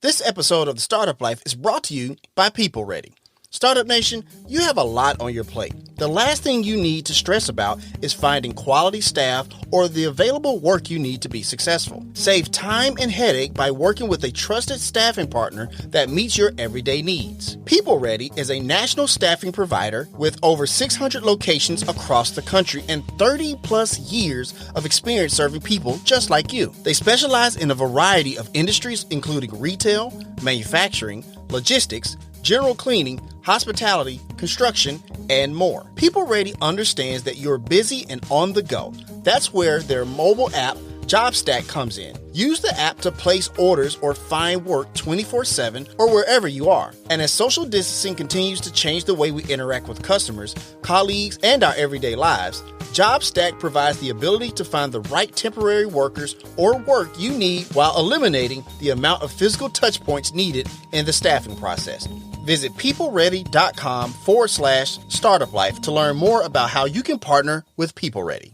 This episode of The Startup Life is brought to you by People Ready. Startup Nation, you have a lot on your plate. The last thing you need to stress about is finding quality staff or the available work you need to be successful. Save time and headache by working with a trusted staffing partner that meets your everyday needs. People Ready is a national staffing provider with over 600 locations across the country and 30 plus years of experience serving people just like you. They specialize in a variety of industries including retail, manufacturing, logistics, general cleaning, hospitality, construction, and more. People Ready understands that you're busy and on the go. That's where their mobile app, JobStack, comes in. Use the app to place orders or find work 24/7 or wherever you are. And as social distancing continues to change the way we interact with customers, colleagues, and our everyday lives, JobStack provides the ability to find the right temporary workers or work you need while eliminating the amount of physical touch points needed in the staffing process. Visit peopleready.com/startup life to learn more about how you can partner with People Ready.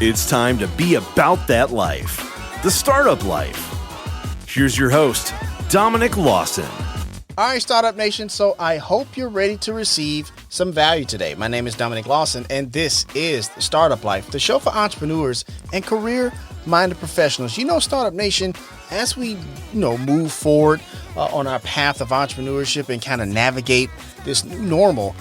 It's time to be about that life, the startup life. Here's your host, Dominic Lawson. All right, Startup Nation, so I hope you're ready to receive some value today. My name is Dominic Lawson, and this is The Startup Life, the show for entrepreneurs and career-minded professionals. You know, Startup Nation, as we move forward on our path of entrepreneurship and kind of navigate this new normal,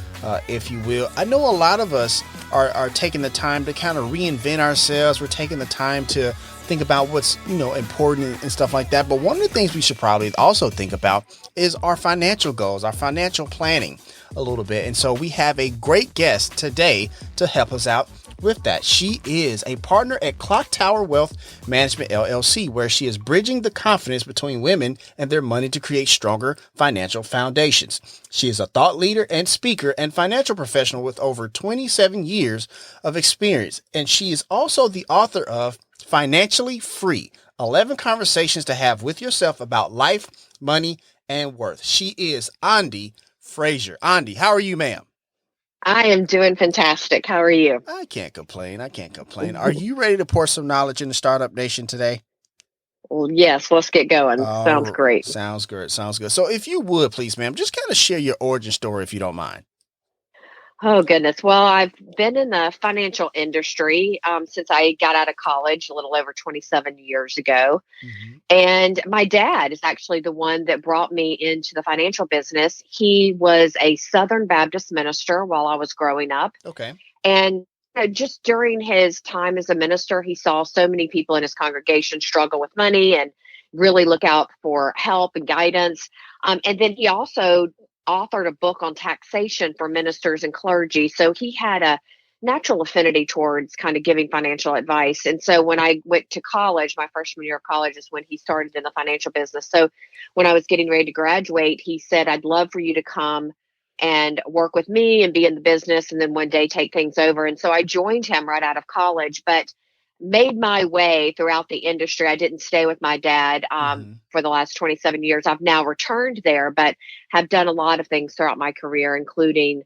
if you will, I know a lot of us are taking the time to kind of reinvent ourselves. We're taking the time to think about what's important and stuff like that. But one of the things we should probably also think about is our financial goals, our financial planning a little bit. And so we have a great guest today to help us out with that. She is a partner at Clock Tower Wealth Management LLC, where she is bridging the confidence between women and their money to create stronger financial foundations. She is a thought leader and speaker and financial professional with over 27 years of experience. And she is also the author of Financially Free, 11 Conversations to Have with Yourself About Life, Money, and Worth. She is Ande Frazier. Ande, how are you, ma'am? I am doing fantastic. How are you? I can't complain. Are you ready to pour some knowledge into Startup Nation today? Well, yes, let's get going. Sounds great. Sounds good. So if you would, please, ma'am, just kind of share your origin story if you don't mind. Oh, goodness. Well, I've been in the financial industry since I got out of college a little over 27 years ago. Mm-hmm. And my dad is actually the one that brought me into the financial business. He was a Southern Baptist minister while I was growing up. Okay. And just during his time as a minister, he saw so many people in his congregation struggle with money and really look out for help and guidance. And then he also authored a book on taxation for ministers and clergy. So he had a natural affinity towards kind of giving financial advice. And so when I went to college, my freshman year of college is when he started in the financial business. So when I was getting ready to graduate, he said, I'd love for you to come and work with me and be in the business and then one day take things over. And so I joined him right out of college, but made my way throughout the industry. I didn't stay with my dad for the last 27 years. I've now returned there, but have done a lot of things throughout my career, including,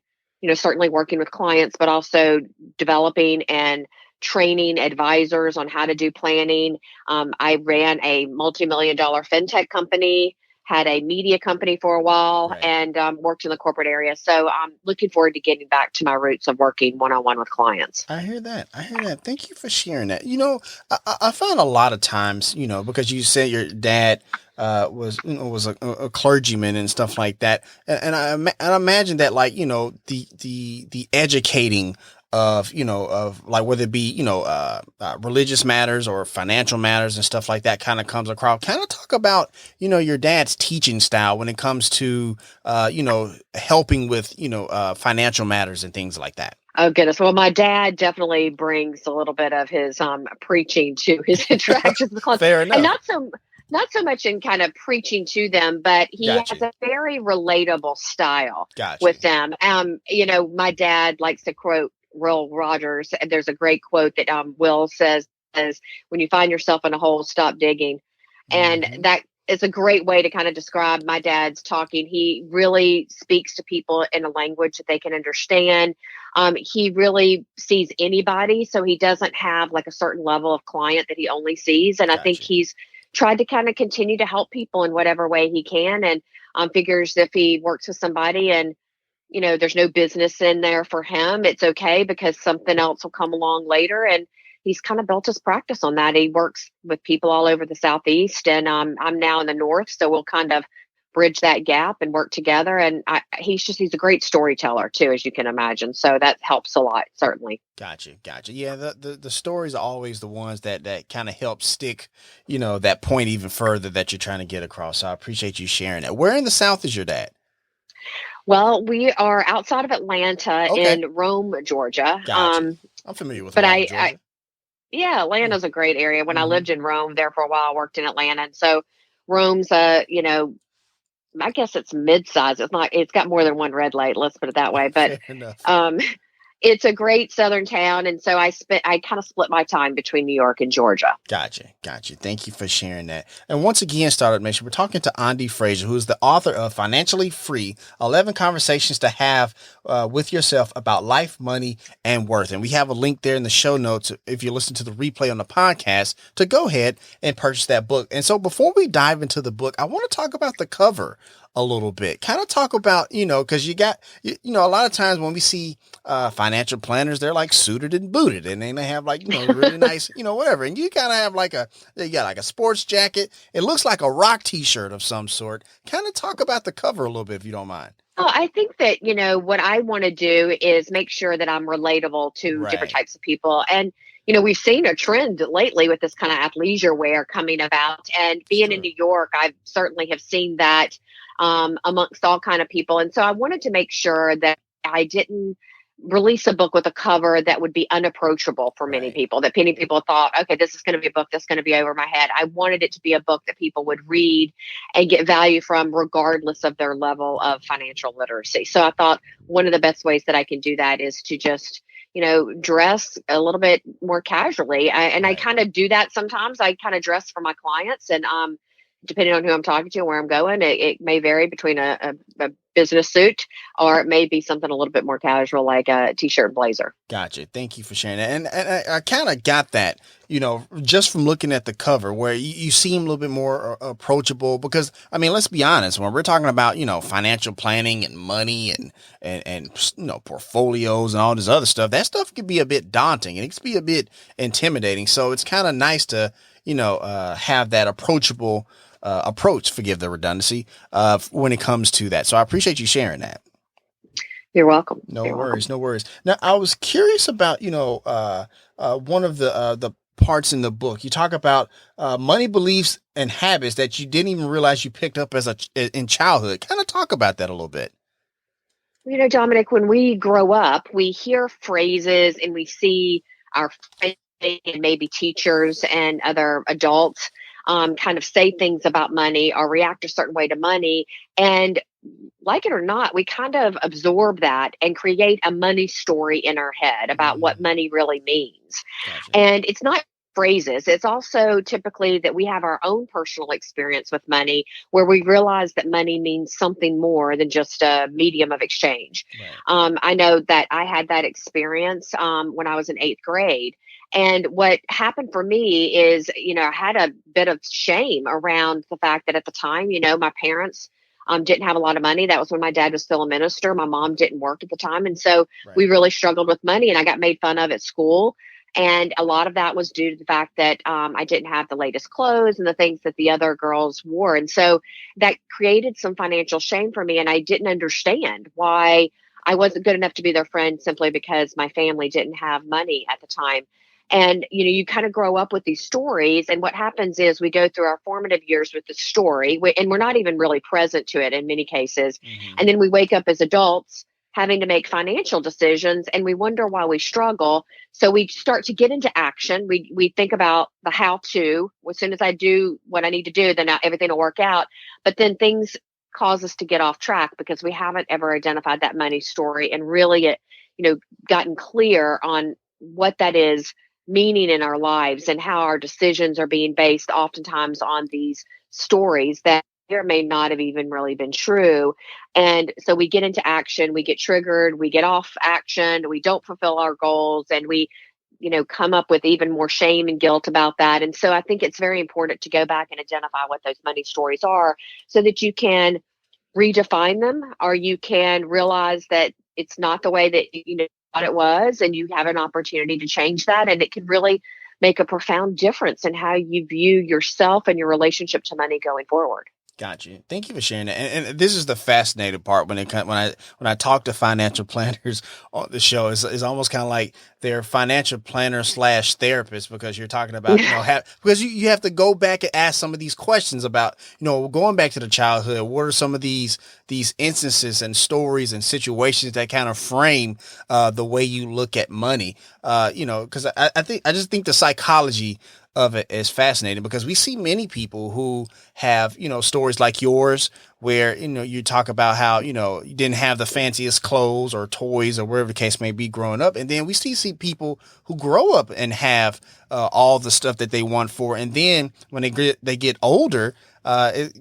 certainly working with clients, but also developing and training advisors on how to do planning. I ran a multi-million-dollar fintech company, had a media company for a while, Right. and worked in the corporate area. So I'm looking forward to getting back to my roots of working one-on-one with clients. I hear that. Thank you for sharing that. I find a lot of times, because you said your dad was a clergyman and stuff like that, and I imagine that, like, the educating of like, whether it be religious matters or financial matters and stuff like that, kind of comes across. Kind of talk about your dad's teaching style when it comes to helping with financial matters and things like that. Oh, goodness. Well, my dad definitely brings a little bit of his preaching to his interactions with clients. Fair enough. And not so much in kind of preaching to them, but he Gotcha. has a very relatable style Gotcha. with them. My dad likes to quote Will Rogers. There's a great quote that Will says, when you find yourself in a hole, stop digging. And that is a great way to kind of describe my dad's talking. He really speaks to people in a language that they can understand. He really sees anybody. So he doesn't have like a certain level of client that he only sees. And I think Gotcha. he's tried to kind of continue to help people in whatever way he can, and figures if he works with somebody and there's no business in there for him, it's okay because something else will come along later. And he's kind of built his practice on that. He works with people all over the Southeast, and I'm now in the North, so we'll kind of bridge that gap and work together. And he's a great storyteller too, as you can imagine. So that helps a lot, certainly. Gotcha. Yeah, the stories are always the ones that kind of help stick, that point even further that you're trying to get across. So I appreciate you sharing that. Where in the South is your dad? Well, we are outside of Atlanta Okay. in Rome, Georgia. Gotcha. I'm familiar with But Rome, Georgia. yeah, Atlanta's a great area. When I Mhm. lived in Rome there for a while, I worked in Atlanta. And so Rome's I guess it's mid-size. It's got more than one red light, let's put it that way. But Fair enough. um it's a great southern town, and so I kind of split my time between New York and Georgia. Gotcha. Thank you for sharing that. And once again, Startup Nation, we're talking to Ande Frazier, who's the author of Financially Free, 11 Conversations to Have with Yourself About Life, Money, and Worth. And we have a link there in the show notes if you listen to the replay on the podcast to go ahead and purchase that book. And so before we dive into the book, I want to talk about the cover a little bit. Kind of talk about, because you got, a lot of times when we see financial planners, they're like suited and booted, and then they have like, really nice, whatever. And you kind of have you got like a sports jacket. It looks like a rock t-shirt of some sort. Kind of talk about the cover a little bit, if you don't mind. Oh, I think that, what I want to do is make sure that I'm relatable to different Right. types of people. And, we've seen a trend lately with this kind of athleisure wear coming about. And being in True. New York, I certainly have seen that amongst all kind of people. And so I wanted to make sure that I didn't release a book with a cover that would be unapproachable for many Right. people, that many people thought, okay, this is going to be a book that's going to be over my head. I wanted it to be a book that people would read and get value from regardless of their level of financial literacy. So I thought one of the best ways that I can do that is to just dress a little bit more casually. I Right. kind of do that sometimes. I kind of dress for my clients, and depending on who I'm talking to and where I'm going, it may vary between a business suit, or it may be something a little bit more casual, like a t-shirt and blazer. Gotcha. Thank you for sharing that. And I kind of got that, just from looking at the cover, where you seem a little bit more approachable, because, I mean, let's be honest, when we're talking about, financial planning and money and portfolios and all this other stuff, that stuff can be a bit daunting and it can be a bit intimidating. So it's kind of nice to, have that approachable approach, forgive the redundancy, when it comes to that. So I appreciate you sharing that. You're welcome. No You're worries, welcome. no worries. Now, I was curious about, one of the parts in the book. You talk about money beliefs and habits that you didn't even realize you picked up in childhood. Kind of talk about that a little bit. Dominic, when we grow up, we hear phrases and we see our friends and maybe teachers and other adults kind of say things about money or react a certain way to money. And like it or not, we kind of absorb that and create a money story in our head about what money really means. Gotcha. And it's not phrases. It's also typically that we have our own personal experience with money where we realize that money means something more than just a medium of exchange. Right. I know that I had that experience when I was in eighth grade. And what happened for me is, I had a bit of shame around the fact that at the time, my parents didn't have a lot of money. That was when my dad was still a minister. My mom didn't work at the time. And so Right. we really struggled with money, and I got made fun of at school. And a lot of that was due to the fact that I didn't have the latest clothes and the things that the other girls wore. And so that created some financial shame for me. And I didn't understand why I wasn't good enough to be their friend simply because my family didn't have money at the time. And, you kind of grow up with these stories. And what happens is we go through our formative years with the story, and we're not even really present to it in many cases. Mm-hmm. And then we wake up as adults having to make financial decisions, and we wonder why we struggle. So we start to get into action. We think about the how to. As soon as I do what I need to do, then everything will work out. But then things cause us to get off track because we haven't ever identified that money story and really, gotten clear on what that is meaning in our lives and how our decisions are being based oftentimes on these stories that may or may not have even really been true. And so we get into action, we get triggered, we get off action, we don't fulfill our goals, and we come up with even more shame and guilt about that. And so I think it's very important to go back and identify what those money stories are so that you can redefine them, or you can realize that it's not the way that thought it was, and you have an opportunity to change that. And it can really make a profound difference in how you view yourself and your relationship to money going forward. Got you. Thank you for sharing that. And this is the fascinating part when I talk to financial planners on the show. It's almost kind of like they're financial planner / therapist, because you're talking about because you have to go back and ask some of these questions about going back to the childhood. What are some of these instances and stories and situations that kind of frame the way you look at money? Because I just think the psychology of it is fascinating, because we see many people who have, stories like yours where, you talk about how, you didn't have the fanciest clothes or toys or whatever the case may be growing up. And then we see people who grow up and have all the stuff that they want for. And then when they get older, it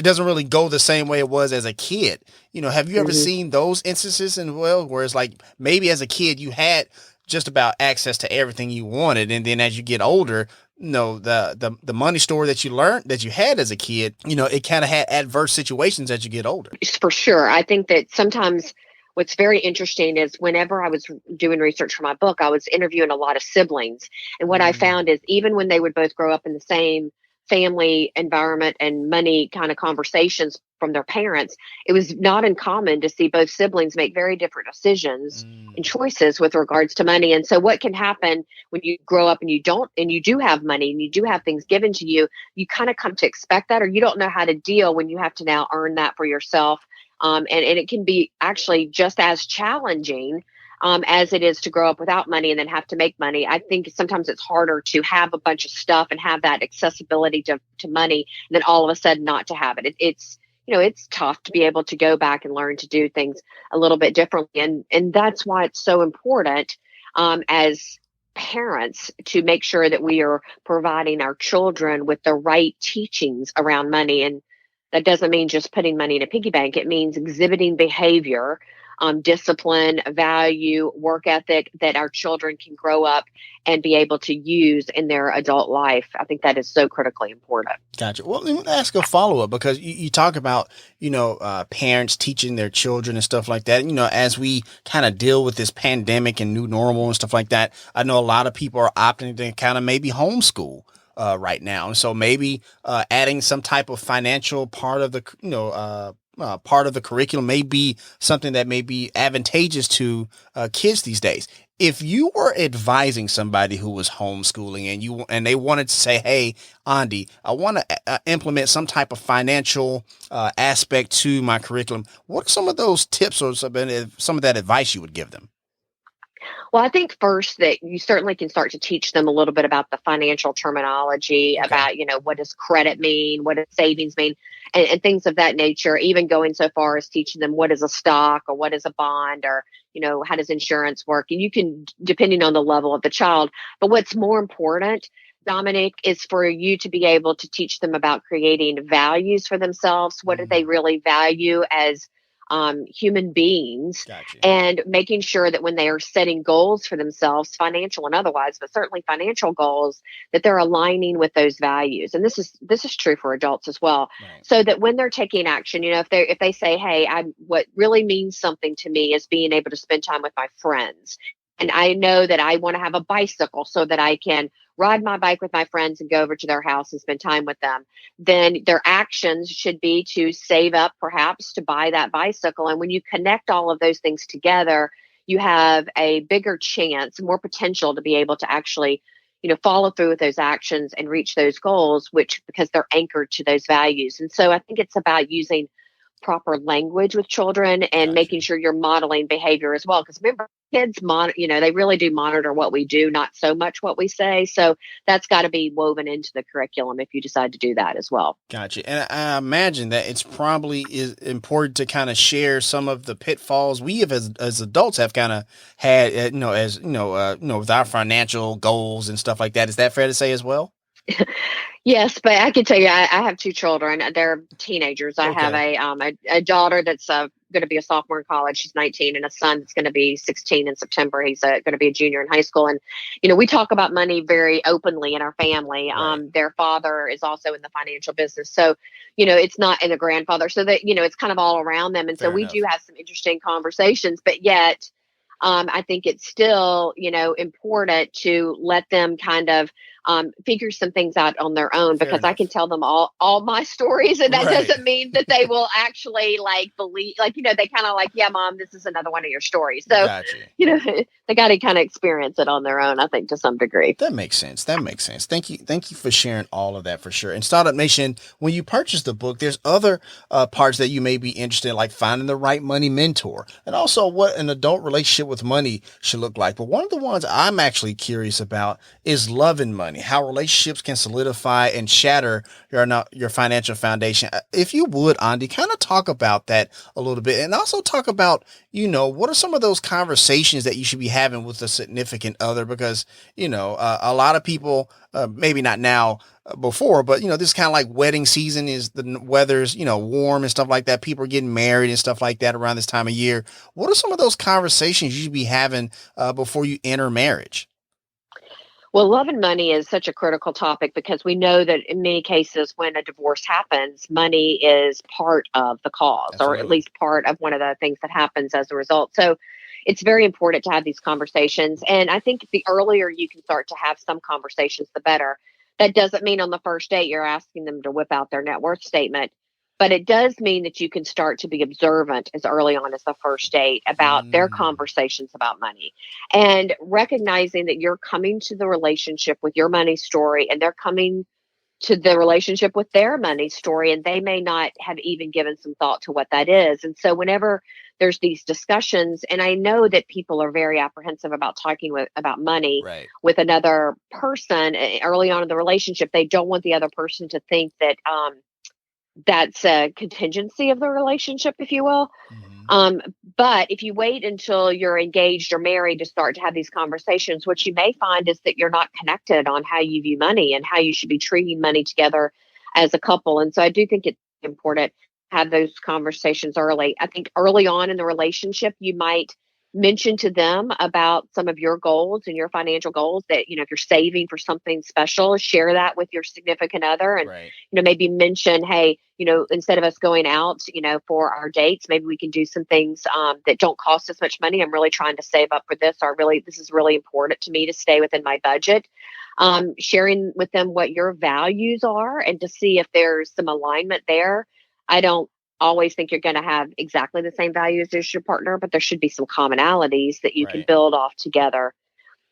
doesn't really go the same way it was as a kid. Have you ever seen those instances where it's like maybe as a kid you had just about access to everything you wanted, and then as you get older, the money story that you learned that you had as a kid, it kind of had adverse situations as you get older? For sure. I think that sometimes what's very interesting is whenever I was doing research for my book, I was interviewing a lot of siblings. And what I found is even when they would both grow up in the same family environment and money kind of conversations from their parents, it was not uncommon to see both siblings make very different decisions and choices with regards to money. And so what can happen when you grow up and you do have money and you do have things given to you, you kind of come to expect that, or you don't know how to deal when you have to now earn that for yourself. And it can be actually just as challenging as it is to grow up without money and then have to make money. I think sometimes it's harder to have a bunch of stuff and have that accessibility to money, and then all of a sudden not to have it. It's tough to be able to go back and learn to do things a little bit differently. And that's why it's so important as parents to make sure that we are providing our children with the right teachings around money. And that doesn't mean just putting money in a piggy bank. It means exhibiting behavior, discipline, value, work ethic that our children can grow up and be able to use in their adult life. I think that is so critically important. Gotcha. Well, let me ask a follow-up, because you talk about, parents teaching their children and stuff like that. As we kind of deal with this pandemic and new normal and stuff like that, I know a lot of people are opting to kind of maybe homeschool right now. And so maybe adding some type of financial part of the, part of the curriculum may be something that may be advantageous to kids these days. If you were advising somebody who was homeschooling and they wanted to say, "Hey, Ande, I want to implement some type of financial aspect to my curriculum," what are some of those tips or some of that advice you would give them? Well, I think first that you certainly can start to teach them a little bit about the financial terminology, about, what does credit mean? What does savings mean? And things of that nature, even going so far as teaching them what is a stock or what is a bond, or, how does insurance work? And you can, depending on the level of the child. But what's more important, Dominic, is for you to be able to teach them about creating values for themselves. What do they really value as human beings? Gotcha. And making sure that when they are setting goals for themselves, financial and otherwise, but certainly financial goals, that they're aligning with those values. And this is true for adults as well. Right. So that when they're taking action, if they say, "Hey, what really means something to me is being able to spend time with my friends. And I know that I want to have a bicycle so that I can ride my bike with my friends and go over to their house and spend time with them," then their actions should be to save up perhaps to buy that bicycle. And when you connect all of those things together, you have a bigger chance, more potential to be able to actually, follow through with those actions and reach those goals, because they're anchored to those values. And so I think it's about using proper language with children and Gotcha. making sure you're modeling behavior as well. Because remember, kids, they really do monitor what we do, not so much what we say. So that's got to be woven into the curriculum if you decide to do that as well. Gotcha. And I imagine that it's probably is important to kind of share some of the pitfalls we have as adults have kind of had, with our financial goals and stuff like that. Is that fair to say as well? Yes, but I can tell you, I have two children. They're teenagers. I have a daughter that's going to be a sophomore in college. She's 19, and a son that's going to be 16 in September. He's going to be a junior in high school. And, we talk about money very openly in our family. Right. Their father is also in the financial business. So, it's not in the grandfather. So that, it's kind of all around them. And so Fair we enough. do have some interesting conversations, but yet I think it's still, important to let them kind of figure some things out on their own, Fair because I enough. can tell them all my stories, and that Right. doesn't mean that they will actually believe, they kind of yeah, mom, this is another one of your stories. So, Gotcha. they got to kind of experience it on their own, I think, to some degree. That makes sense. Thank you for sharing all of that, for sure. And Startup Nation, when you purchase the book, there's other parts that you may be interested in, like finding the right money mentor, and also what an adult relationship with money should look like. But one of the ones I'm actually curious about is loving money, how relationships can solidify and shatter your financial foundation. If you would, Ande, kind of talk about that a little bit, and also talk about, what are some of those conversations that you should be having with a significant other, because, a lot of people, maybe not now, before, but this is kind of like wedding season, is the weather's, warm and stuff like that. People are getting married and stuff like that around this time of year. What are some of those conversations you should be having before you enter marriage? Well, love and money is such a critical topic, because we know that in many cases when a divorce happens, money is part of the cause, or at Absolutely. least part of one of the things that happens as a result. So it's very important to have these conversations. And I think the earlier you can start to have some conversations, the better. That doesn't mean on the first date you're asking them to whip out their net worth statement. But it does mean that you can start to be observant as early on as the first date about their conversations about money, and recognizing that you're coming to the relationship with your money story, and they're coming to the relationship with their money story, and they may not have even given some thought to what that is. And so whenever there's these discussions, and I know that people are very apprehensive about talking about money Right. with another person early on in the relationship, they don't want the other person to think that that's a contingency of the relationship, if you will. Mm-hmm. But if you wait until you're engaged or married to start to have these conversations, what you may find is that you're not connected on how you view money and how you should be treating money together as a couple. And so I do think it's important to have those conversations early. I think early on in the relationship, you might mention to them about some of your goals and your financial goals, that, if you're saving for something special, share that with your significant other. And, Right. maybe mention, hey, instead of us going out, for our dates, maybe we can do some things that don't cost us much money. I'm really trying to save up for this, or this is really important to me to stay within my budget. Sharing with them what your values are, and to see if there's some alignment there. I don't always think you're going to have exactly the same values as your partner, but there should be some commonalities that you can Right. build off together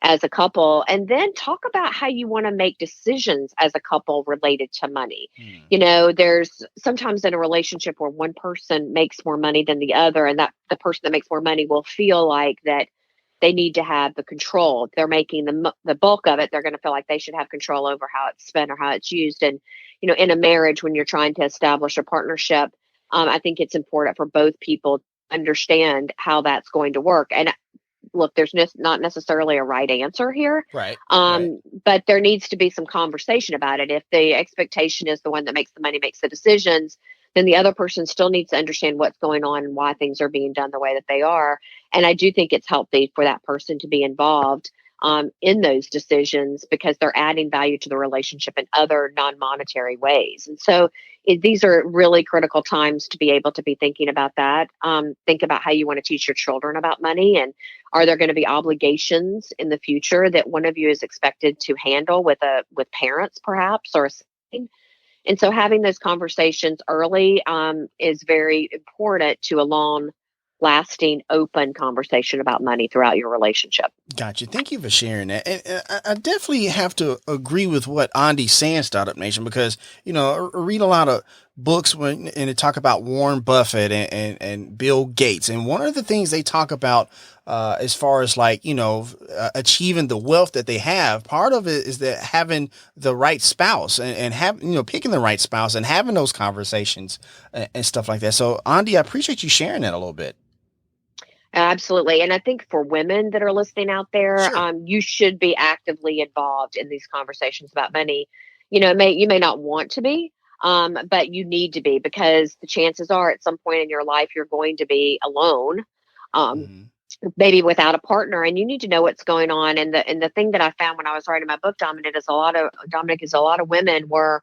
as a couple. And then talk about how you want to make decisions as a couple related to money. There's sometimes in a relationship where one person makes more money than the other, and that the person that makes more money will feel like that they need to have the control. If they're making the bulk of it, they're going to feel like they should have control over how it's spent or how it's used. And, in a marriage, when you're trying to establish a partnership, I think it's important for both people to understand how that's going to work. And look, there's not necessarily a right answer here. Right. Right. But there needs to be some conversation about it. If the expectation is the one that makes the money makes the decisions, then the other person still needs to understand what's going on and why things are being done the way that they are. And I do think it's healthy for that person to be involved in those decisions, because they're adding value to the relationship in other non-monetary ways. And so these are really critical times to be able to be thinking about that. Think about how you want to teach your children about money, and are there going to be obligations in the future that one of you is expected to handle with parents, perhaps, or a sibling? And so having those conversations early is very important to a long-lasting, open conversation about money throughout your relationship. Gotcha. Thank you for sharing that. And I definitely have to agree with what Andy's saying, Startup Nation, because, I read a lot of books and they talk about Warren Buffett and Bill Gates. And one of the things they talk about as far as achieving the wealth that they have, part of it is that having the right spouse and picking the right spouse and having those conversations and stuff like that. So, Andy, I appreciate you sharing that a little bit. Absolutely. And I think for women that are listening out there, Sure. you should be actively involved in these conversations about money. You may not want to be, But you need to be, because the chances are at some point in your life you're going to be alone, um, Hmm. maybe without a partner, and you need to know what's going on. And the thing that I found when I was writing my book, Dominic, is a lot of women were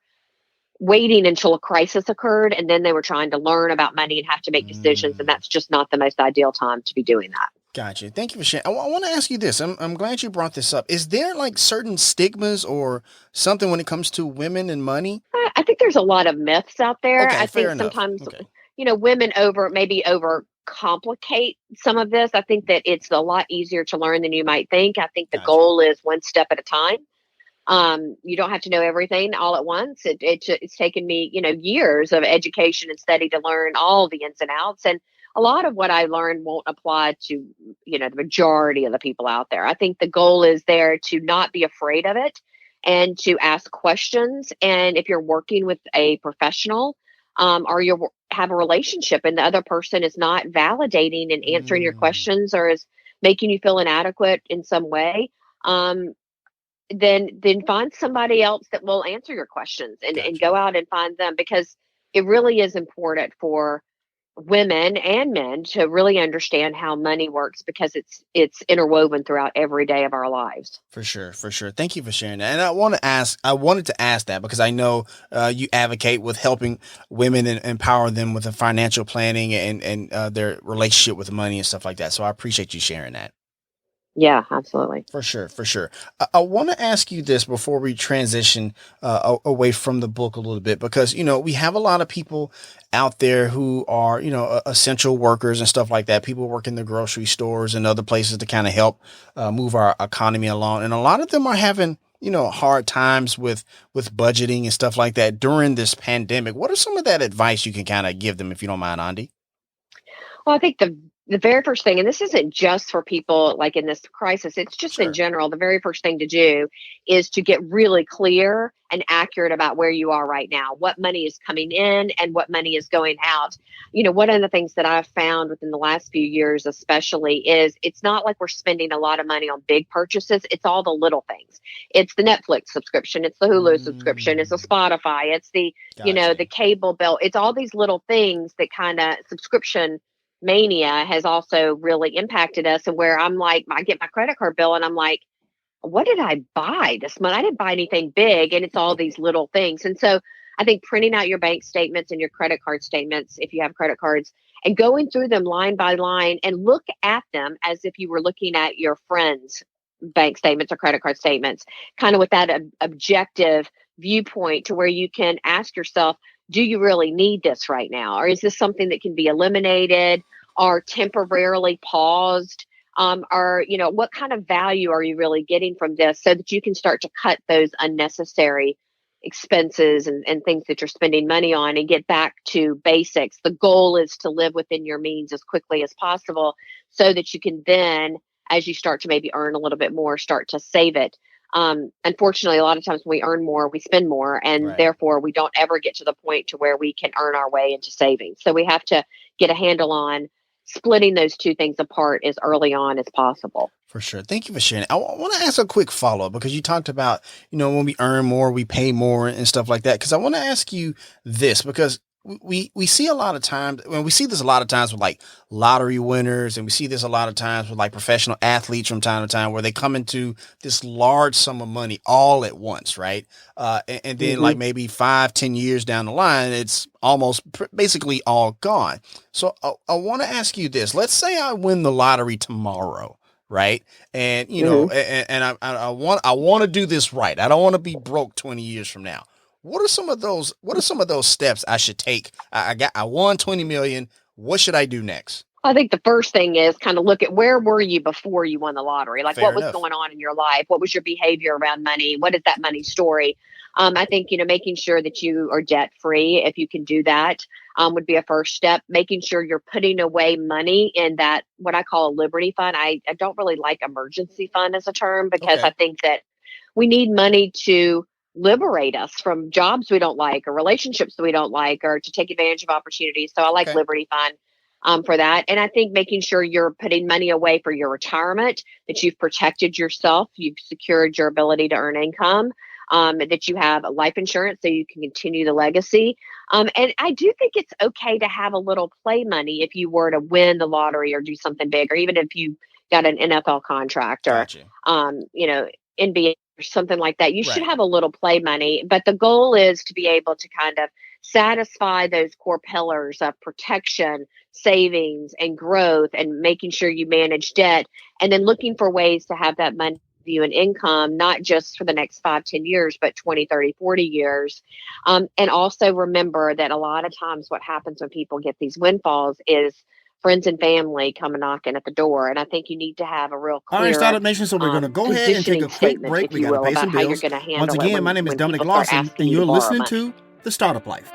waiting until a crisis occurred, and then they were trying to learn about money and have to make decisions, and Mm. that's just not the most ideal time to be doing that. Gotcha. Thank you for sharing. I want to ask you this. I'm glad you brought this up. Is there like certain stigmas or something when it comes to women and money? I think there's a lot of myths out there. Okay, I fair think enough. sometimes, Okay, women over complicate some of this. I think that it's a lot easier to learn than you might think. I think the gotcha. goal is one step at a time. You don't have to know everything all at once. It's taken me, years of education and study to learn all the ins and outs. And a lot of what I learned won't apply to, the majority of the people out there. I think the goal is there to not be afraid of it and to ask questions. And if you're working with a professional, or you have a relationship and the other person is not validating and answering your Mm, questions, or is making you feel inadequate in some way, um, then find somebody else that will answer your questions, and gotcha. go out and find them, because it really is important for women and men to really understand how money works, because it's interwoven throughout every day of our lives. For sure, for sure. Thank you for sharing that. And I wanted to ask that because I know you advocate with helping women and empower them with the financial planning and their relationship with money and stuff like that. So I appreciate you sharing that. Yeah, absolutely. For sure, for sure. I want to ask you this before we transition away from the book a little bit, because we have a lot of people out there who are essential workers and stuff like that. People work in the grocery stores and other places to kind of help move our economy along, and a lot of them are having hard times with budgeting and stuff like that during this pandemic. What are some of that advice you can kind of give them, if you don't mind, Andy? Well, I think the very first thing, and this isn't just for people like in this crisis, it's just in Sure. general, the very first thing to do is to get really clear and accurate about where you are right now, what money is coming in and what money is going out. One of the things that I've found within the last few years, especially, is it's not like we're spending a lot of money on big purchases. It's all the little things. It's the Netflix subscription. It's the Hulu subscription. It's the Mm, Spotify. It's got the you. cable bill. It's all these little things that kind of subscription mania has also really impacted us, and where I'm like, I get my credit card bill and I'm like, what did I buy this month? I didn't buy anything big, and it's all these little things. And so I think printing out your bank statements and your credit card statements, if you have credit cards, and going through them line by line and look at them as if you were looking at your friends' bank statements or credit card statements, kind of with that objective viewpoint, to where you can ask yourself, do you really need this right now? Or is this something that can be eliminated or temporarily paused? Or, what kind of value are you really getting from this, so that you can start to cut those unnecessary expenses and things that you're spending money on, and get back to basics. The goal is to live within your means as quickly as possible, so that you can then, as you start to maybe earn a little bit more, start to save it. Unfortunately, a lot of times when we earn more, we spend more, and Right. therefore we don't ever get to the point to where we can earn our way into savings. So we have to get a handle on splitting those two things apart as early on as possible. For sure. Thank you for sharing. I want to ask a quick follow up because you talked about, when we earn more, we pay more and stuff like that. Because I want to ask you this because we see a lot of times when we see this a lot of times with like lottery winners, and we see this a lot of times with like professional athletes from time to time, where they come into this large sum of money all at once, right? And then Hmm. like maybe 5-10 years down the line, it's almost basically all gone. So I want to ask you this. Let's say I win the lottery tomorrow, right? And Hmm. I want to do this right. I don't want to be broke 20 years from now. What are some of those steps I should take? I won 20 million. What should I do next? I think the first thing is kind of look at, where were you before you won the lottery? Like, Fair what was enough. going on in your life? What was your behavior around money? What is that money story? I think, making sure that you are debt free, if you can do that, would be a first step. Making sure you're putting away money in that, what I call a Liberty Fund. I don't really like emergency fund as a term, because I Okay. think that we need money to liberate us from jobs we don't like, or relationships that we don't like, or to take advantage of opportunities. So I like Okay. Liberty Fund, for that. And I think making sure you're putting money away for your retirement, that you've protected yourself, you've secured your ability to earn income. that you have life insurance so you can continue the legacy. And I do think it's okay to have a little play money if you were to win the lottery or do something big, or even if you got an NFL contract or, Gotcha. NBA or something like that. You should Right. have a little play money, but the goal is to be able to kind of satisfy those core pillars of protection, savings, and growth, and making sure you manage debt, and then looking for ways to have that money give you an income, not just for the next 5, 10 years, but 20, 30, 40 years. And also remember that a lot of times what happens when people get these windfalls is friends and family come knocking at the door. And I think you need to have a real All right, clear Startup Nation. So we're going to go ahead and take a positioning quick statement, break. if We you got to will, pay about some how you're bills. going to Once handle it again, my name is when Dominic people start Lawson, asking and you to you're borrow listening money. to The Startup Life.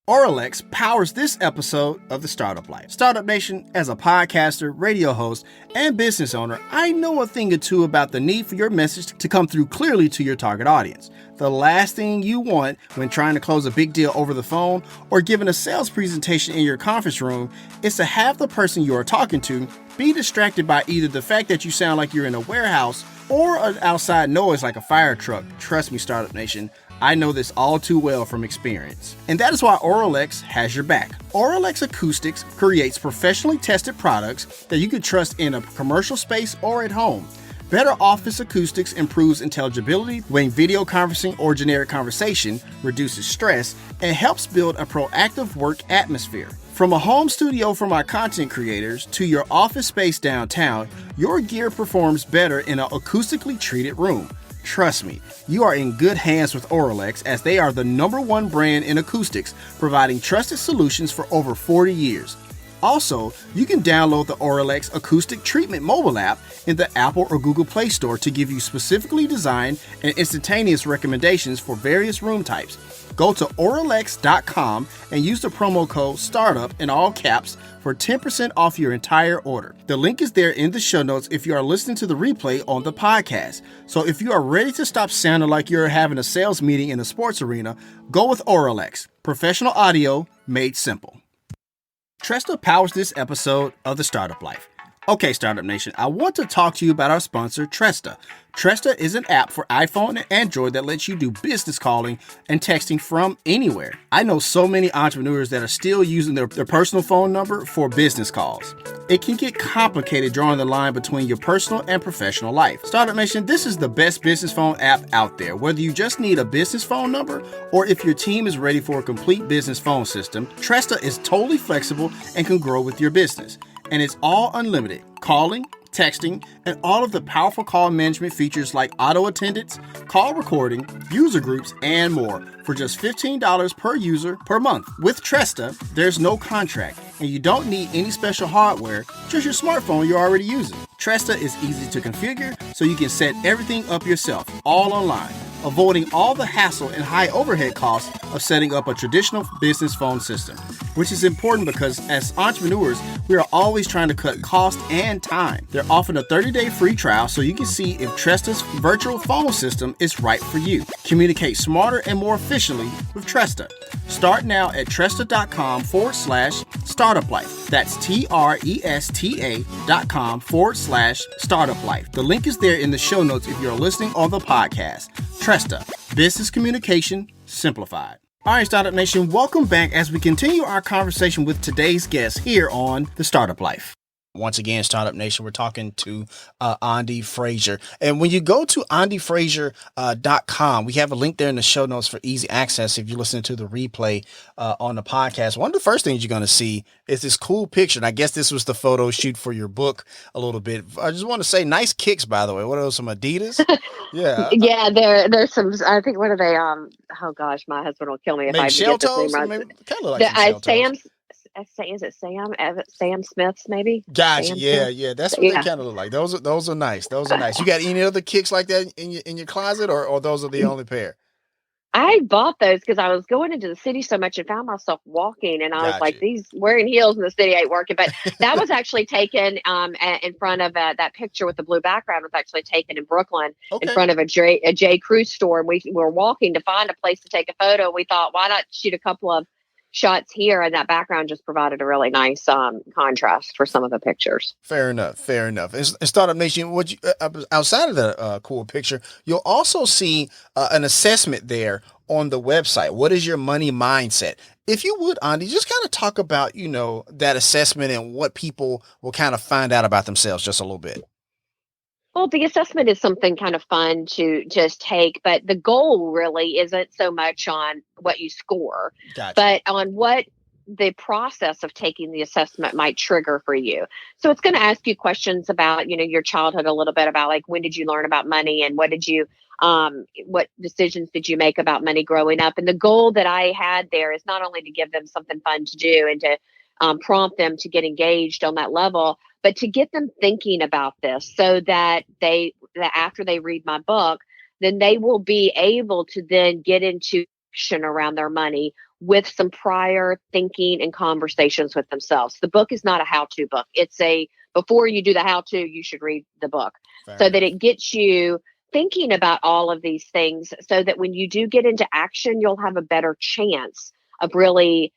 Oralex powers this episode of The Startup Life. Startup Nation, as a podcaster, radio host, and business owner, I know a thing or two about the need for your message to come through clearly to your target audience. The last thing you want when trying to close a big deal over the phone or giving a sales presentation in your conference room is to have the person you are talking to be distracted by either the fact that you sound like you're in a warehouse or an outside noise like a fire truck. Trust me, Startup Nation, I know this all too well from experience. And that is why Oralex has your back. Oralex Acoustics creates professionally tested products that you can trust in a commercial space or at home. Better office acoustics improves intelligibility when video conferencing or generic conversation, reduces stress, and helps build a proactive work atmosphere. From a home studio for my content creators to your office space downtown, your gear performs better in an acoustically treated room. Trust me, you are in good hands with Oralex, as they are the #1 brand in acoustics, providing trusted solutions for over 40 years. Also, you can download the Oralex Acoustic Treatment mobile app in the Apple or Google Play Store to give you specifically designed and instantaneous recommendations for various room types. Go to Oralex.com and use the promo code STARTUP in all caps for 10% off your entire order. The link is there in the show notes if you are listening to the replay on the podcast. So if you are ready to stop sounding like you're having a sales meeting in a sports arena, go with Oralex. Professional audio made simple. Tresta powers this episode of The Startup Life. Okay, Startup Nation, I want to talk to you about our sponsor, Tresta. Tresta is an app for iPhone and Android that lets you do business calling and texting from anywhere. I know so many entrepreneurs that are still using their personal phone number for business calls. It can get complicated drawing the line between your personal and professional life. Startup Nation, this is the best business phone app out there. Whether you just need a business phone number or if your team is ready for a complete business phone system, Tresta is totally flexible and can grow with your business. And it's all unlimited. Calling, texting, and all of the powerful call management features like auto attendance, call recording, user groups, and more for just $15 per user per month. With Tresta, there's no contract, and you don't need any special hardware, just your smartphone you're already using. Tresta is easy to configure, so you can set everything up yourself, all online, avoiding all the hassle and high overhead costs of setting up a traditional business phone system, which is important because as entrepreneurs, we are always trying to cut cost and time. They're offering a 30-day free trial so you can see if Tresta's virtual phone system is right for you. Communicate smarter and more efficiently with Tresta. Start now at Tresta.com/startuplife. That's Tresta.com/startuplife. The link is there in the show notes if you're listening on the podcast. Tresta, business communication simplified. All right, Startup Nation, welcome back as we continue our conversation with today's guest here on The Startup Life. Once again, Startup Nation, we're talking to Ande Frazier. And when you go to AndeFrazier.com, we have a link there in the show notes for easy access if you listen to the replay on the podcast. One of the first things you're going to see is this cool picture. And I guess this was the photo shoot for your book a little bit. I just want to say, nice kicks, by the way. What are those, some Adidas? Yeah. Yeah, there's some, I think, what are they? Oh gosh, my husband will kill me if maybe I shell get this name toes? right. Maybe, kind of like some shell toes. Is it Sam Smith's maybe? Gotcha. Sam Yeah, Smith? yeah. That's what they kind of look like. Those are nice. Those are nice. You got any other kicks like that in your closet, or those are the only pair? I bought those because I was going into the city so much and found myself walking, and I was Got like, you. "These wearing heels in the city ain't working." But that was actually taken in front of that picture with the blue background was actually taken in Brooklyn in Okay. front of a J. Crew store, and we were walking to find a place to take a photo. We thought, why not shoot a couple of shots here, and that background just provided a really nice contrast for some of the pictures. Fair enough. Fair enough. And Startup Nation, what you outside of the cool picture, you'll also see an assessment there on the website. What is your money mindset? If you would, Andy, just kind of talk about that assessment and what people will kind of find out about themselves just a little bit. Well, the assessment is something kind of fun to just take, but the goal really isn't so much on what you score, Gotcha. but on what the process of taking the assessment might trigger for you. So it's going to ask you questions about, your childhood, a little bit about like when did you learn about money and what decisions did you make about money growing up? And the goal that I had there is not only to give them something fun to do and to prompt them to get engaged on that level, but to get them thinking about this so that after they read my book, then they will be able to then get into action around their money with some prior thinking and conversations with themselves. The book is not a how-to book. It's before you do the how-to, you should read the book so that it gets you thinking about all of these things so that when you do get into action, you'll have a better chance of really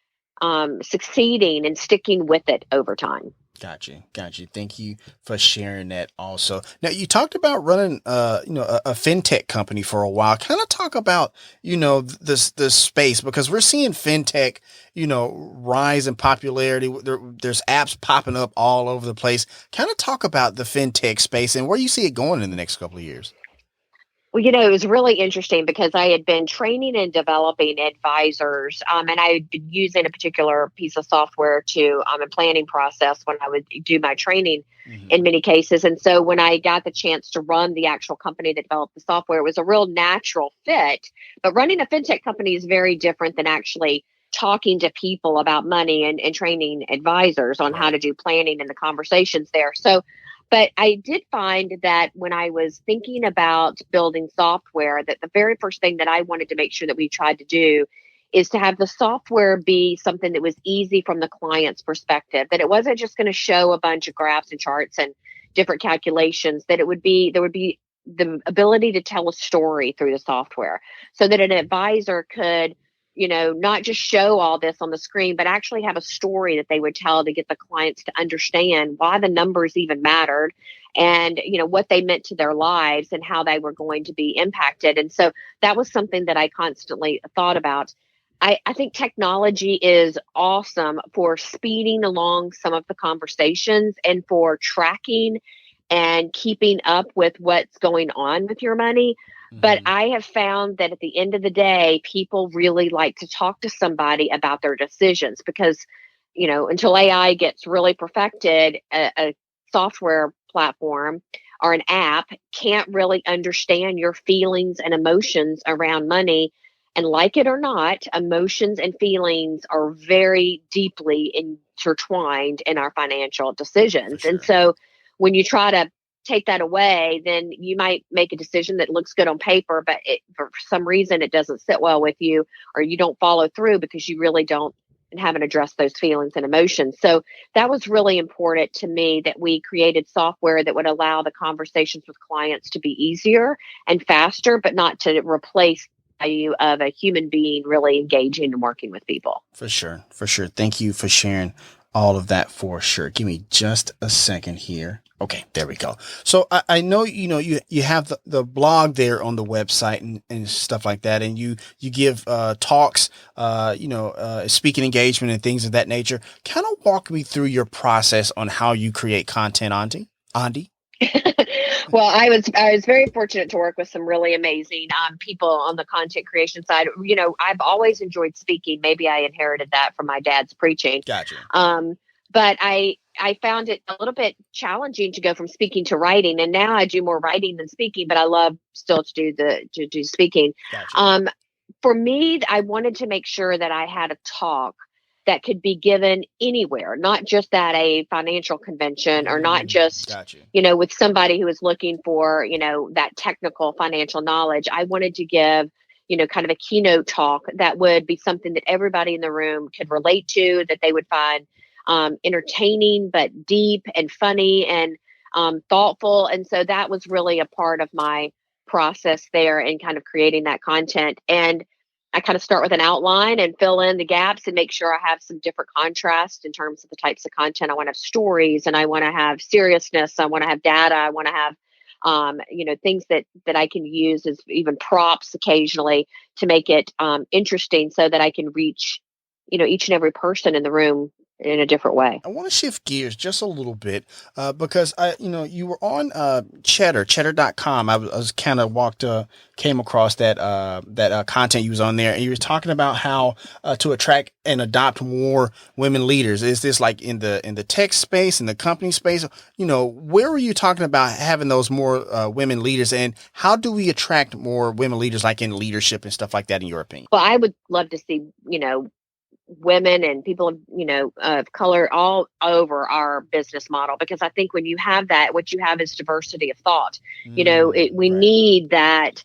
succeeding and sticking with it over time. Got you. Thank you for sharing that also. Now you talked about running, a fintech company for a while. Kind of talk about, this space because we're seeing fintech, rise in popularity. There's apps popping up all over the place. Kind of talk about the fintech space and where you see it going in the next couple of years. Well, it was really interesting because I had been training and developing advisors, and I had been using a particular piece of software to a planning process when I would do my training in many cases. And so when I got the chance to run the actual company that developed the software, it was a real natural fit. But running a fintech company is very different than actually talking to people about money and training advisors on how to do planning and the conversations there. But I did find that when I was thinking about building software, that the very first thing that I wanted to make sure that we tried to do is to have the software be something that was easy from the client's perspective, that it wasn't just going to show a bunch of graphs and charts and different calculations, that there would be the ability to tell a story through the software so that an advisor could not just show all this on the screen, but actually have a story that they would tell to get the clients to understand why the numbers even mattered and, what they meant to their lives and how they were going to be impacted. And so that was something that I constantly thought about. I think technology is awesome for speeding along some of the conversations and for tracking and keeping up with what's going on with your money. But I have found that at the end of the day, people really like to talk to somebody about their decisions because, until AI gets really perfected, a software platform or an app can't really understand your feelings and emotions around money. And like it or not, emotions and feelings are very deeply intertwined in our financial decisions. Sure. And so when you try to take that away, then you might make a decision that looks good on paper, but for some reason it doesn't sit well with you or you don't follow through because you really don't and haven't addressed those feelings and emotions. So that was really important to me that we created software that would allow the conversations with clients to be easier and faster, but not to replace the value of a human being really engaging and working with people. For sure. Thank you for sharing all of that for sure. Give me just a second here. Okay, there we go. So I know, you have the blog there on the website and stuff like that. And you give talks, speaking engagement and things of that nature. Kind of walk me through your process on how you create content, Ande. Well, I was very fortunate to work with some really amazing people on the content creation side. I've always enjoyed speaking. Maybe I inherited that from my dad's preaching. Gotcha. But I found it a little bit challenging to go from speaking to writing, and now I do more writing than speaking. But I love still to do speaking. Gotcha. For me, I wanted to make sure that I had a talk that could be given anywhere, not just at a financial convention or not just, Gotcha. With somebody who is looking for, that technical financial knowledge. I wanted to give, kind of a keynote talk that would be something that everybody in the room could relate to, that they would find entertaining, but deep and funny and thoughtful. And so that was really a part of my process there in kind of creating that content. And I kind of start with an outline and fill in the gaps and make sure I have some different contrast in terms of the types of content. I want to have stories, and I want to have seriousness. I want to have data. I want to have things that I can use as even props occasionally to make it interesting, so that I can reach, each and every person in the room in a different way. I want to shift gears just a little bit because you were on cheddar.com. I was kind of came across that content you was on there, and you were talking about how to attract and adopt more women leaders. Is this like in the tech space, in the company space? Where were you talking about having those more women leaders, and how do we attract more women leaders, like in leadership and stuff like that, in your opinion? Well, I would love to see, women and people, of color all over our business model, because I think when you have that, what you have is diversity of thought. We Right. need that,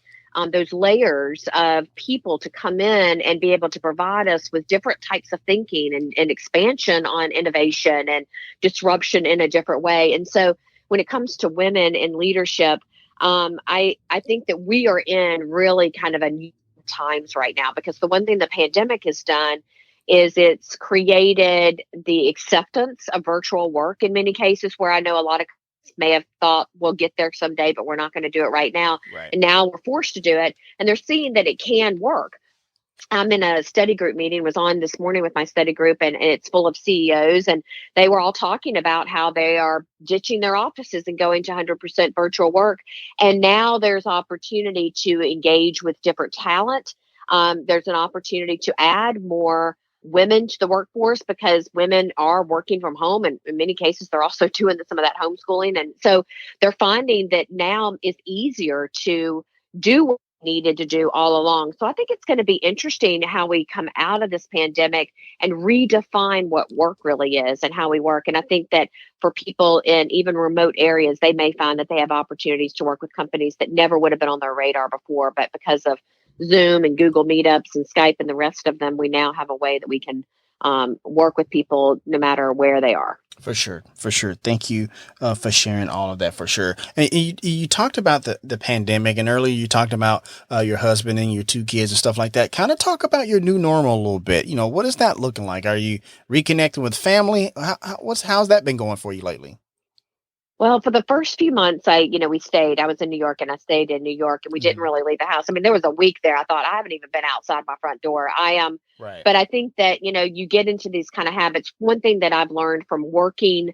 those layers of people to come in and be able to provide us with different types of thinking and expansion on innovation and disruption in a different way. And so when it comes to women in leadership, I think that we are in really kind of a new times right now, because the one thing the pandemic has done is it's created the acceptance of virtual work in many cases, where I know a lot of may have thought we'll get there someday, but we're not going to do it right now. Right. And now we're forced to do it, and they're seeing that it can work. I'm in a study group meeting, was on this morning with my study group, and it's full of CEOs, and they were all talking about how they are ditching their offices and going to 100% virtual work. And now there's opportunity to engage with different talent. There's an opportunity to add more women to the workforce, because women are working from home, and in many cases they're also doing some of that homeschooling, and so they're finding that now it's easier to do what we needed to do all along. So I think it's going to be interesting how we come out of this pandemic and redefine what work really is and how we work. And I think that for people in even remote areas, they may find that they have opportunities to work with companies that never would have been on their radar before, but because of Zoom and Google Meetups and Skype and the rest of them, we now have a way that we can work with people no matter where they are. For sure. Thank you for sharing all of that, for sure. And you talked about the pandemic, and earlier you talked about your husband and your two kids and stuff like that. Kind of talk about your new normal a little bit. What is that looking like? Are you reconnecting with family? How's that been going for you lately? Well, for the first few months, I was in New York, and I stayed in New York, and we didn't really leave the house. I mean, there was a week there. I thought, I haven't even been outside my front door. Right. But I think that, you get into these kind of habits. One thing that I've learned from working,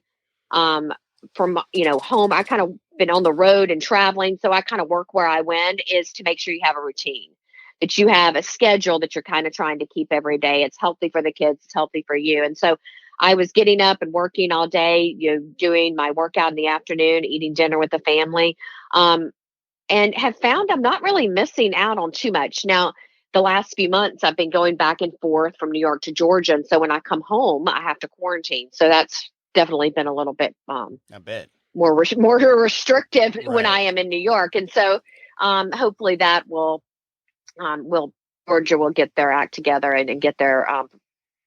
from, home, I kind of been on the road and traveling. So I kind of work where I went, is to make sure you have a routine, that you have a schedule that you're kind of trying to keep every day. It's healthy for the kids. It's healthy for you. And so I was getting up and working all day, doing my workout in the afternoon, eating dinner with the family, and have found I'm not really missing out on too much. Now, the last few months, I've been going back and forth from New York to Georgia. And so when I come home, I have to quarantine. So that's definitely been a little bit I bet. more restrictive Right. when I am in New York. And so hopefully that will Georgia will get their act together and get their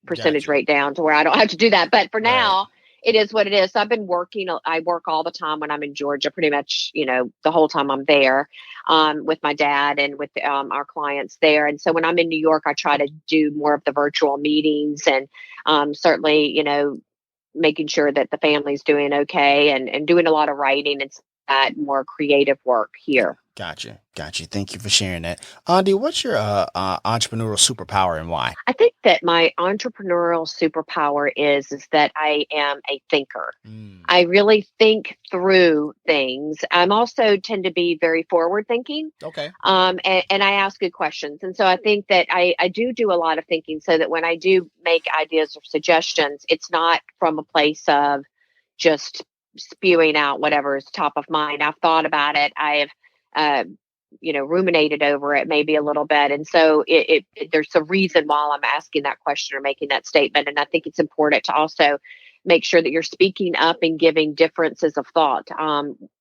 percentage Gotcha. rate down to where I don't have to do that. But for Right. now, it is what it is. So I've been working. I work all the time when I'm in Georgia, pretty much, the whole time I'm there, with my dad and with our clients there. And so when I'm in New York, I try to do more of the virtual meetings, and certainly, making sure that the family's doing okay, and doing a lot of writing and that more creative work here. Gotcha. Thank you for sharing that. Ande, what's your entrepreneurial superpower, and why? I think that my entrepreneurial superpower is that I am a thinker. I really think through things. I'm also tend to be very forward thinking. Okay. And I ask good questions. And so I think that I do a lot of thinking, so that when I do make ideas or suggestions, it's not from a place of just spewing out whatever is top of mind. I've thought about it. I've ruminated over it maybe a little bit. And so there's a reason why I'm asking that question or making that statement. And I think it's important to also make sure that you're speaking up and giving differences of thought.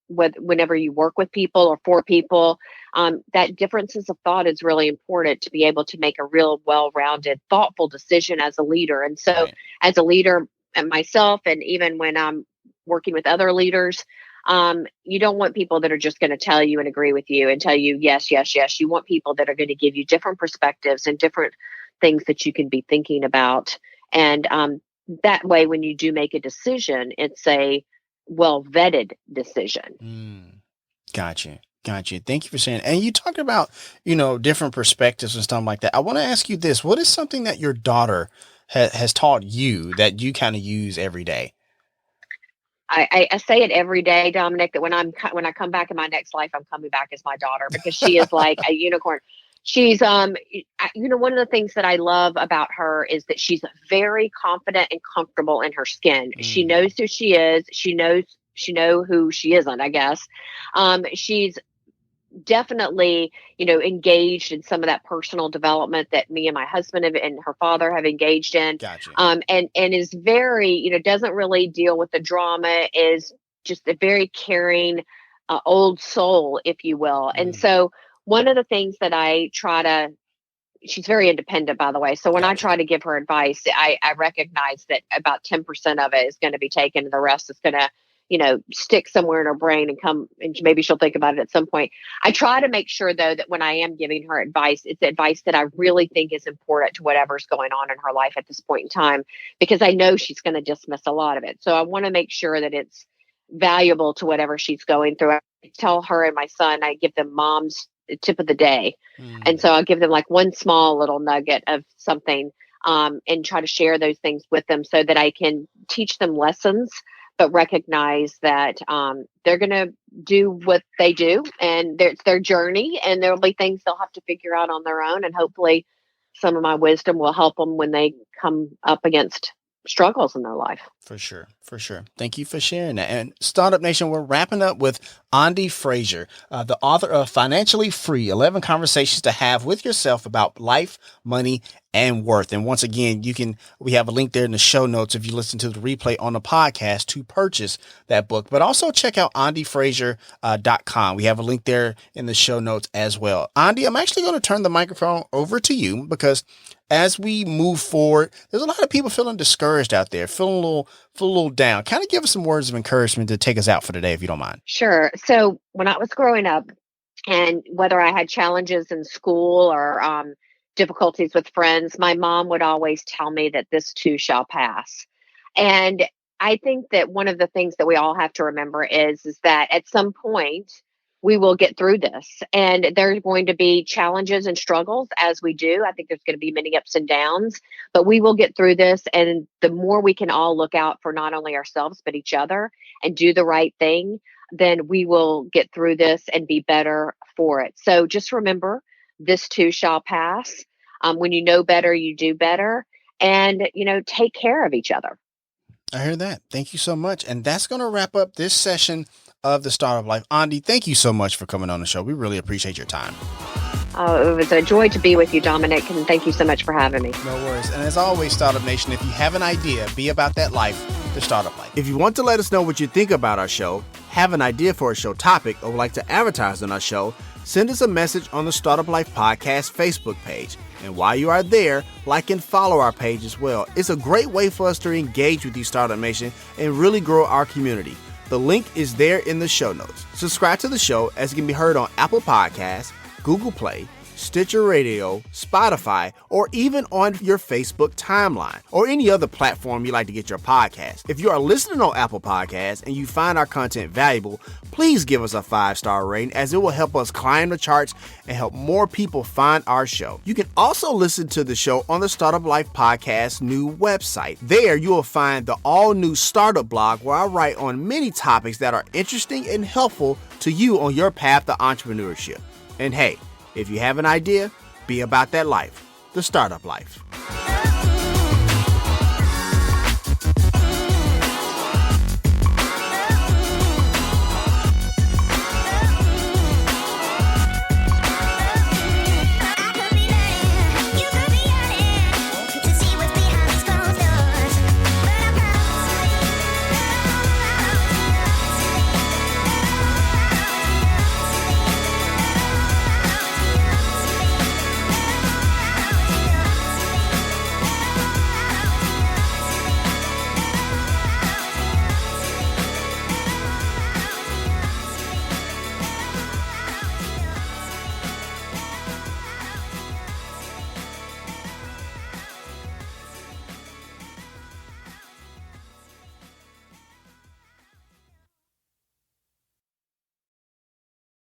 whenever you work with people or for people, that differences of thought is really important to be able to make a real well-rounded, thoughtful decision as a leader. And so Right. as a leader and myself, and even when I'm working with other leaders, you don't want people that are just going to tell you and agree with you and tell you, yes, yes, yes. You want people that are going to give you different perspectives and different things that you can be thinking about. And that way, when you do make a decision, it's a well vetted decision. Gotcha. Gotcha. Thank you for sharing. And you talked about, different perspectives and stuff like that. I want to ask you this. What is something that your daughter has taught you that you kind of use every day? I say it every day, Dominic, that when I come back in my next life, I'm coming back as my daughter, because she is like a unicorn. She's one of the things that I love about her is that she's very confident and comfortable in her skin. She knows who she is. She knows who she isn't, I guess. She's definitely, engaged in some of that personal development that me and my husband and her father have engaged in. Gotcha. And is very, doesn't really deal with the drama, is just a very caring, old soul, if you will. And so one of the things that she's very independent, by the way. So when I try to give her advice, I recognize that about 10% of it is going to be taken, and the rest is going to, stick somewhere in her brain and maybe she'll think about it at some point. I try to make sure, though, that when I am giving her advice, it's advice that I really think is important to whatever's going on in her life at this point in time, because I know she's going to dismiss a lot of it. So I want to make sure that it's valuable to whatever she's going through. I tell her and my son, I give them mom's tip of the day. And so I'll give them like one small little nugget of something, and try to share those things with them so that I can teach them lessons, but recognize that they're going to do what they do, and it's their journey, and there'll be things they'll have to figure out on their own. And hopefully some of my wisdom will help them when they come up against struggles in their life. For sure. For sure. Thank you for sharing that. And Startup Nation, we're wrapping up with Ande Frazier, the author of Financially Free, 11 Conversations to Have with Yourself About Life, Money, and Worth. And once again, we have a link there in the show notes if you listen to the replay on the podcast to purchase that book. But also check out andefrazier.com. We have a link there in the show notes as well. Ande, I'm actually going to turn the microphone over to you, because as we move forward, there's a lot of people feeling discouraged out there, feeling a little down. Kind of give us some words of encouragement to take us out for today, if you don't mind. Sure. So when I was growing up, and whether I had challenges in school or difficulties with friends, my mom would always tell me that this too shall pass. And I think that one of the things that we all have to remember is that at some point we will get through this, and there's going to be challenges and struggles as we do. I think there's going to be many ups and downs, but we will get through this. And the more we can all look out for not only ourselves, but each other, and do the right thing, then we will get through this and be better for it. So just remember, this too shall pass. When you know better, you do better, and, take care of each other. I hear that. Thank you so much. And that's going to wrap up this session of the Startup Life. Ande, thank you so much for coming on the show. We really appreciate your time. Oh, it was a joy to be with you, Dominic, and thank you so much for having me. No worries. And as always, Startup Nation, if you have an idea, be about that life, the Startup Life. If you want to let us know what you think about our show, have an idea for a show topic, or would like to advertise on our show, send us a message on the Startup Life Podcast Facebook page. And while you are there, like and follow our page as well. It's a great way for us to engage with you, Startup Nation, and really grow our community. The link is there in the show notes. Subscribe to the show, as it can be heard on Apple Podcasts, Google Play, Stitcher Radio, Spotify, or even on your Facebook timeline or any other platform you like to get your podcast. If you are listening on Apple Podcasts and you find our content valuable, please give us a 5-star rating, as it will help us climb the charts and help more people find our show. You can also listen to the show on the Startup Life Podcast new website. There you will find the all-new startup blog, where I write on many topics that are interesting and helpful to you on your path to entrepreneurship. And hey, if you have an idea, be about that life, the Startup Life.